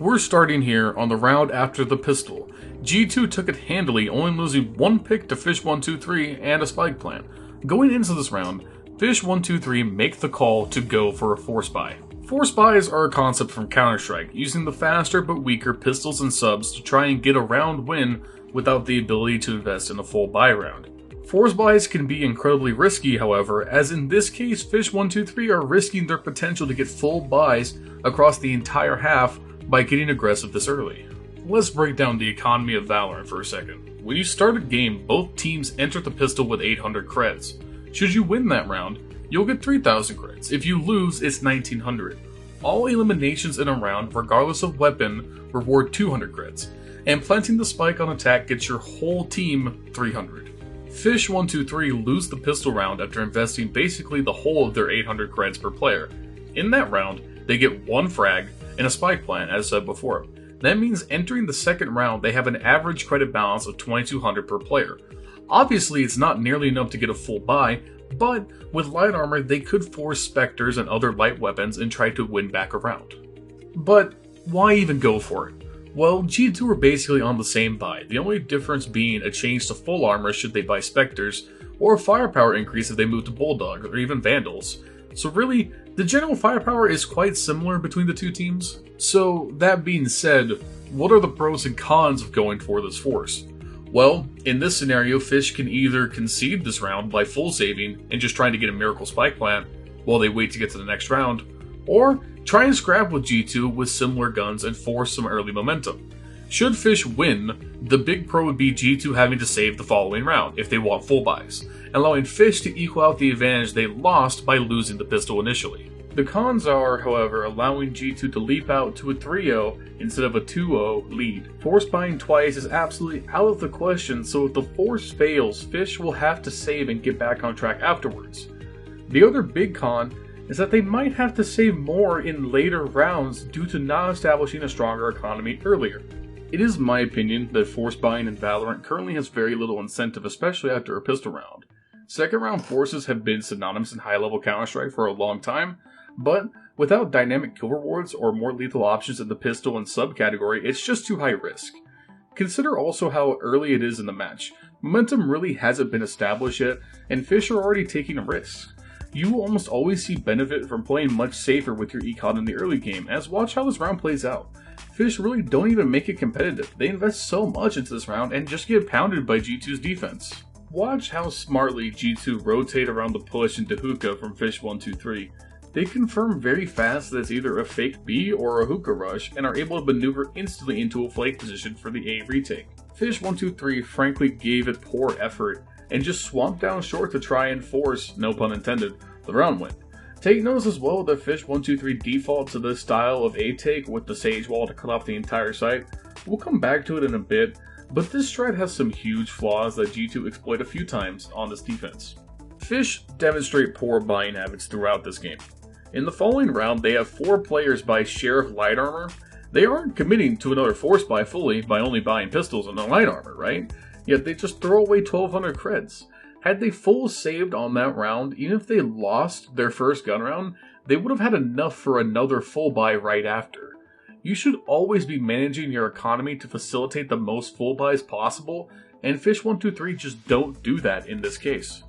We're starting here on the round after the pistol. G2 took it handily, only losing one pick to Fish123 and a spike plant. Going into this round, Fish123 make the call to go for a force buy. Force buys are a concept from Counter-Strike, using the faster but weaker pistols and subs to try and get a round win without the ability to invest in a full buy round. Force buys can be incredibly risky, however, as in this case Fish123 are risking their potential to get full buys across the entire half by getting aggressive this early. Let's break down the economy of Valorant for a second. When you start a game, both teams enter the pistol with 800 creds. Should you win that round, you'll get 3000 creds. If you lose, it's 1900. All eliminations in a round, regardless of weapon, reward 200 creds, and planting the spike on attack gets your whole team 300. Fish123 lose the pistol round after investing basically the whole of their 800 creds per player. In that round, they get one frag and a spike plant, as said before. That means entering the second round, they have an average credit balance of 2200 per player. Obviously, it's not nearly enough to get a full buy, but with light armor, they could force specters and other light weapons and try to win back a round. But why even go for it? Well, G2 are basically on the same buy, the only difference being a change to full armor should they buy specters, or a firepower increase if they move to Bulldog, or even Vandals. So really, the general firepower is quite similar between the two teams. So that being said, what are the pros and cons of going for this force? Well, in this scenario, Fish can either concede this round by full saving and just trying to get a miracle spike plant while they wait to get to the next round, or try and scrap with G2 with similar guns and force some early momentum. Should Fish win, the big pro would be G2 having to save the following round if they want full buys, allowing Fish to equal out the advantage they lost by losing the pistol initially. The cons are, however, allowing G2 to leap out to a 3-0 instead of a 2-0 lead. Force buying twice is absolutely out of the question, so if the force fails, Fish will have to save and get back on track afterwards. The other big con is that they might have to save more in later rounds due to not establishing a stronger economy earlier. It is my opinion that force buying in Valorant currently has very little incentive, especially after a pistol round. Second round forces have been synonymous in high-level Counter-Strike for a long time, but without dynamic kill rewards or more lethal options in the pistol and subcategory, it's just too high risk. Consider also how early it is in the match. Momentum really hasn't been established yet, and Fish are already taking a risk. You will almost always see benefit from playing much safer with your econ in the early game, as watch how this round plays out. Fish really don't even make it competitive. They invest so much into this round and just get pounded by G2's defense. Watch how smartly G2 rotate around the push into hookah from Fish123. They confirm very fast that it's either a fake B or a hookah rush and are able to maneuver instantly into a flank position for the A retake. Fish123 frankly gave it poor effort and just swamped down short to try and force, no pun intended, the round win. Take notice as well that Fish123 default to this style of A take with the Sage Wall to cut off the entire site. We'll come back to it in a bit, but this strat has some huge flaws that G2 exploit a few times on this defense. Fish demonstrate poor buying habits throughout this game. In the following round, they have 4 players buy Sheriff Light Armor. They aren't committing to another force buy fully by only buying pistols and no light armor, right? Yet they just throw away 1200 creds. Had they full saved on that round, even if they lost their first gun round, they would have had enough for another full buy right after. You should always be managing your economy to facilitate the most full buys possible, and Fish123 just don't do that in this case.